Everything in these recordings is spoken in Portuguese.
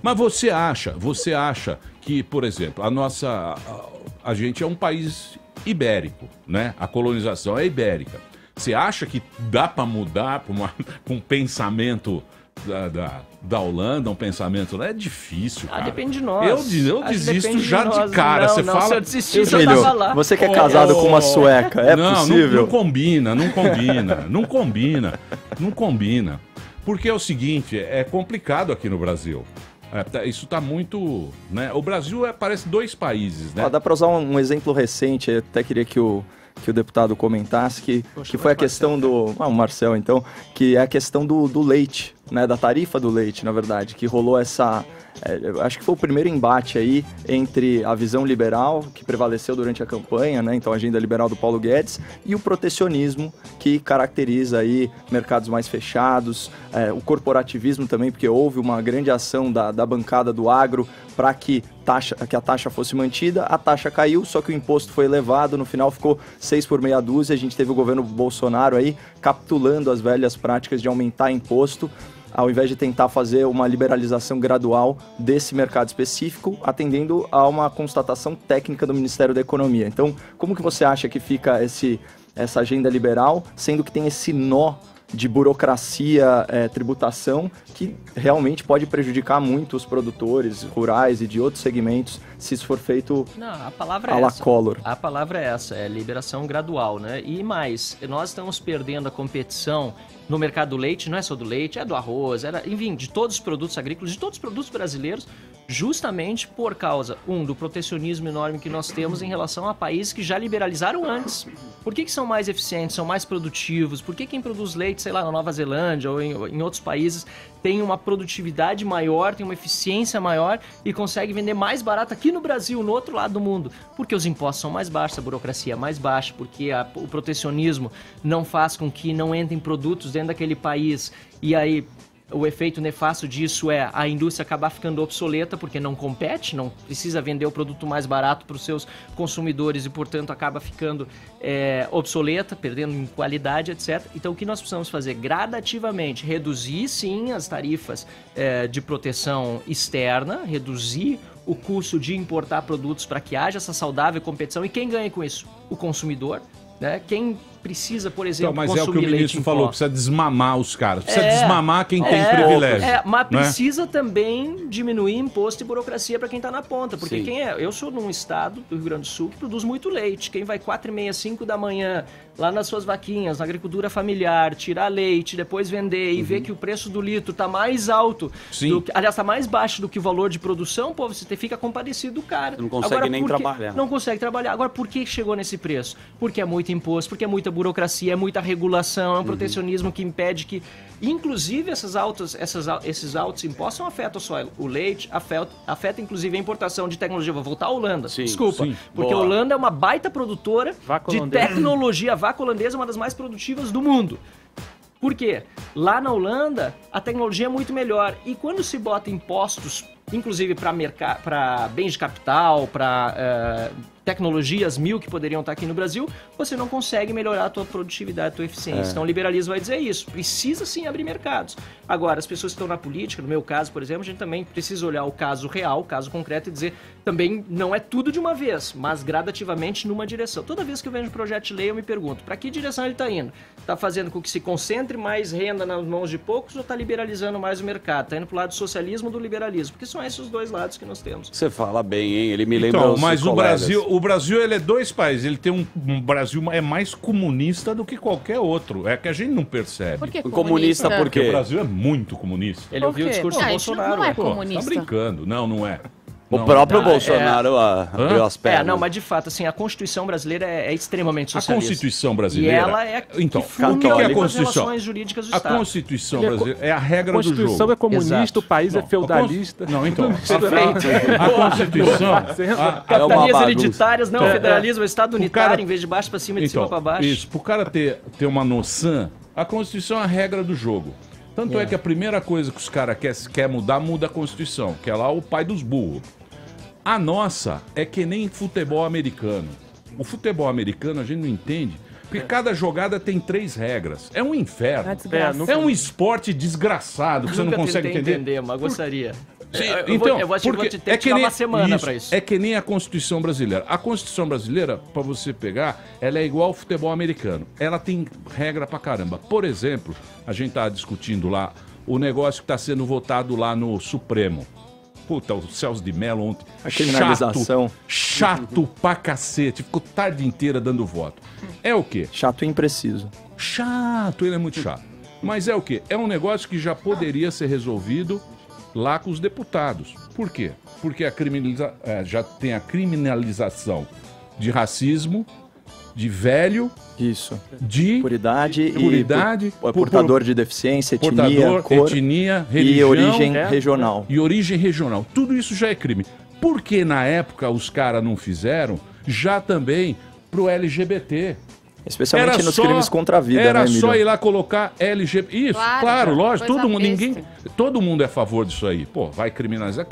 Mas você acha que, por exemplo, a gente é um país ibérico, né? A colonização é ibérica. Você acha que dá para mudar para um pensamento da Holanda, um pensamento... É difícil, cara. Depende de nós. Eu desisto já de cara. Não, você fala... se eu desistir, eu tava lá. Você que é casado com uma sueca, é possível? Não combina. Porque é o seguinte, é complicado aqui no Brasil. Isso tá muito... né? O Brasil parece dois países, né? Dá para usar um exemplo recente, eu até queria que o deputado comentasse, que foi a questão do... o Marcel, então, que é a questão do leite, né? Da tarifa do leite, na verdade, que rolou essa... acho que foi o primeiro embate aí entre a visão liberal, que prevaleceu durante a campanha, né? Então a agenda liberal do Paulo Guedes, e o protecionismo, que caracteriza aí mercados mais fechados, o corporativismo também, porque houve uma grande ação da bancada do agro para que a taxa fosse mantida, a taxa caiu, só que o imposto foi elevado, no final ficou 6 por meia dúzia, a gente teve o governo Bolsonaro aí capitulando as velhas práticas de aumentar imposto, ao invés de tentar fazer uma liberalização gradual desse mercado específico, atendendo a uma constatação técnica do Ministério da Economia. Então, como que você acha que fica essa agenda liberal, sendo que tem esse nó de burocracia, tributação, que realmente pode prejudicar muito os produtores rurais e de outros segmentos, se isso for feito a palavra à la Collor. A palavra é essa, é liberação gradual, né? E mais, nós estamos perdendo a competição no mercado do leite, não é só do leite, é do arroz, enfim, de todos os produtos agrícolas, de todos os produtos brasileiros, justamente por causa, do protecionismo enorme que nós temos em relação a países que já liberalizaram antes. Por que são mais eficientes, são mais produtivos? Por que quem produz leite, sei lá, na Nova Zelândia ou em outros países, tem uma produtividade maior, tem uma eficiência maior e consegue vender mais barato aqui no Brasil, no outro lado do mundo? Porque os impostos são mais baixos, a burocracia é mais baixa, porque o protecionismo não faz com que não entrem produtos dentro daquele país e aí o efeito nefasto disso é a indústria acabar ficando obsoleta porque não compete, não precisa vender o produto mais barato para os seus consumidores e, portanto, acaba ficando obsoleta, perdendo em qualidade, etc. Então, o que nós precisamos fazer? Gradativamente, reduzir, sim, as tarifas de proteção externa, reduzir o custo de importar produtos para que haja essa saudável competição. E quem ganha com isso? O consumidor, né? Quem precisa, por exemplo, mas consumir é o que o ministro falou, precisa desmamar os caras, precisa desmamar quem tem privilégio. Mas precisa também diminuir imposto e burocracia para quem está na ponta, porque eu sou num estado do Rio Grande do Sul que produz muito leite, quem vai 4h30, 5 da manhã, lá nas suas vaquinhas, na agricultura familiar, tirar leite, depois vender e ver que o preço do litro está mais alto, aliás, está mais baixo do que o valor de produção, pô, você fica compadecido do cara. Não consegue nem trabalhar. Não consegue trabalhar. Agora, por que chegou nesse preço? Porque é muito imposto, porque é muita burocracia, é muita regulação, é um protecionismo que impede que, inclusive, esses altos impostos não afetam só o leite, afeta inclusive a importação de tecnologia. Vou voltar à Holanda, porque a Holanda é uma baita produtora de tecnologia. A vaca holandesa é uma das mais produtivas do mundo. Por quê? Lá na Holanda, a tecnologia é muito melhor. E quando se bota impostos, inclusive para bens de capital, para tecnologias que poderiam estar aqui no Brasil, você não consegue melhorar a tua produtividade, a tua eficiência. Então o liberalismo vai dizer isso. Precisa sim abrir mercados. Agora, as pessoas que estão na política, no meu caso, por exemplo, a gente também precisa olhar o caso real, o caso concreto e dizer também não é tudo de uma vez, mas gradativamente numa direção. Toda vez que eu vejo um projeto de lei, eu me pergunto, para que direção ele está indo? Está fazendo com que se concentre mais renda nas mãos de poucos ou está liberalizando mais o mercado? Está indo para o lado do socialismo ou do liberalismo? Porque são esses os dois lados que nós temos. Você fala bem, hein? Ele me lembra os mas colegas. o Brasil ele é dois países. Ele tem um Brasil é mais comunista do que qualquer outro. É que a gente não percebe. Por que comunista por quê? Porque o Brasil é muito comunista. Ele ouviu o discurso do Bolsonaro. Não é comunista. Tá brincando. Não é. O próprio Bolsonaro abriu as pernas. Mas de fato, assim, a Constituição brasileira é extremamente socialista. A Constituição brasileira... E ela é então, que funda é a as Constituição? relações jurídicas do A Estado. Constituição brasileira é a regra do jogo. A Constituição é comunista, Exato. o país é feudalista. Não, então... Perfeito. A Constituição... Capitanias hereditárias, não, federalismo, é Estado unitário, em vez de baixo para cima, de cima para baixo. Isso, pro cara ter uma noção, a Constituição é a regra do jogo. Tanto é que a primeira coisa que os caras querem mudar, muda a Constituição, que é lá o pai dos burros. A nossa é que nem futebol americano. O futebol americano a gente não entende, porque cada jogada tem 3 regras. É um inferno. É um esporte desgraçado que você não consegue entender. Mas gostaria. Eu vou te ter que dar uma semana para isso. É que nem a Constituição brasileira. A Constituição brasileira, para você pegar, ela é igual ao futebol americano. Ela tem regra pra caramba. Por exemplo, a gente tá discutindo lá o negócio que está sendo votado lá no Supremo. Puta, o Celso de Mello ontem. A criminalização. Chato pra cacete. Ficou tarde inteira dando voto. É o quê? Chato e impreciso. Chato, ele é muito chato. Mas é o quê? É um negócio que já poderia ser resolvido lá com os deputados. Por quê? Porque já tem a criminalização de racismo, de velho, isso, de puridade portador de deficiência, etnia, cor, etnia, religião, e origem regional. E origem regional. Tudo isso já é crime. Por que na época os caras não fizeram já também pro LGBT? Especialmente nos crimes contra a vida, era né, Emílio? só ir lá colocar LGBT. Isso, claro, lógico. Coisa Todo mundo é a favor disso aí. Pô, vai criminalizar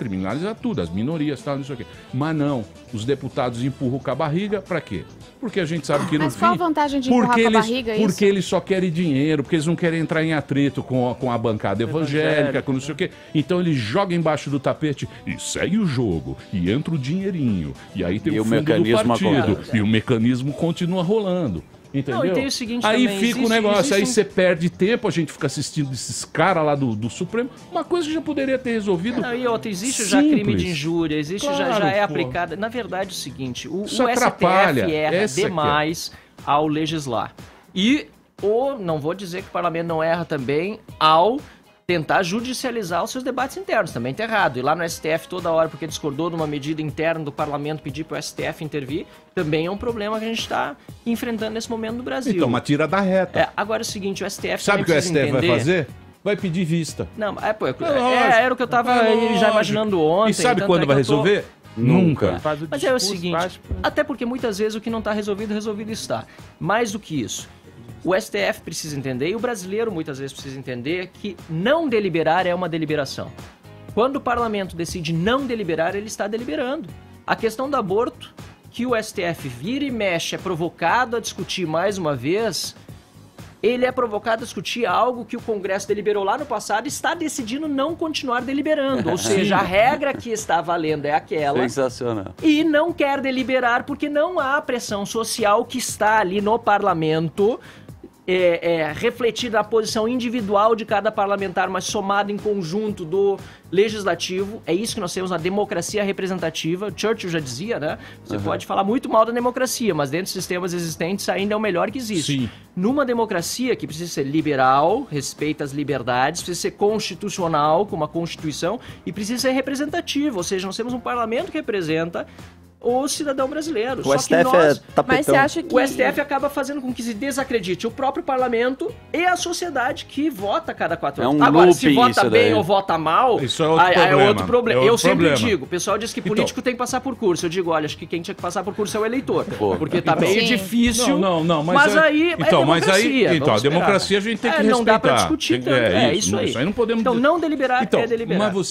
tudo, as minorias, tal, não sei o quê. Mas não, os deputados empurram com a barriga, pra quê? Porque a gente sabe que no Mas fim... qual a vantagem de empurrar com a barriga isso? Porque eles só querem dinheiro, porque eles não querem entrar em atrito com a bancada evangélica, com não sei o quê. Então eles jogam embaixo do tapete e segue o jogo, e entra o dinheirinho, e aí tem o fundo do partido, e o mecanismo continua rolando. Entendeu? Não, e tem o seguinte aí também, fica o negócio, aí você perde tempo, a gente fica assistindo esses caras lá do Supremo, uma coisa que já poderia ter resolvido. Não, e outra, existe já crime de injúria, existe já é aplicada. Na verdade é o seguinte, o STF erra demais ao legislar. E, não vou dizer que o parlamento não erra também ao tentar judicializar os seus debates internos, também tá errado. E lá no STF toda hora, porque discordou de uma medida interna do parlamento, pedir para o STF intervir, também é um problema que a gente está enfrentando nesse momento no Brasil. Então, mas tira da reta. Agora é o seguinte, o STF sabe o que o STF vai fazer? Vai pedir vista. Não, era o que eu estava já imaginando ontem. E sabe quando vai resolver? Nunca. Mas é o seguinte, até porque muitas vezes o que não está resolvido está. Mais do que isso. O STF precisa entender, e o brasileiro muitas vezes precisa entender, que não deliberar é uma deliberação. Quando o parlamento decide não deliberar, ele está deliberando. A questão do aborto, que o STF vira e mexe, é provocado a discutir mais uma vez, ele é provocado a discutir algo que o Congresso deliberou lá no passado e está decidindo não continuar deliberando. Ou seja, a regra que está valendo é aquela. Sensacional. E não quer deliberar porque não há pressão social que está ali no parlamento refletida na posição individual de cada parlamentar, mas somado em conjunto do legislativo. É isso que nós temos na democracia representativa. Churchill já dizia, né? Você pode falar muito mal da democracia, mas dentro dos sistemas existentes ainda é o melhor que existe. Sim. Numa democracia que precisa ser liberal, respeita as liberdades, precisa ser constitucional, com uma constituição, e precisa ser representativa, ou seja, nós temos um parlamento que representa o cidadão brasileiro. O STF é tapetão. Mas você acha que... O STF acaba fazendo com que se desacredite o próprio parlamento e a sociedade que vota a cada 4 anos. Agora, se vota bem ou vota mal, isso é outro problema. Eu sempre digo, o pessoal diz que político tem que passar por curso. Eu digo, olha, acho que quem tinha que passar por curso é o eleitor. Porque tá meio difícil. Não, mas aí a democracia a gente tem que respeitar. Não dá pra discutir tanto. É isso aí. Isso aí não podemos... Então, não deliberar é deliberar. Mas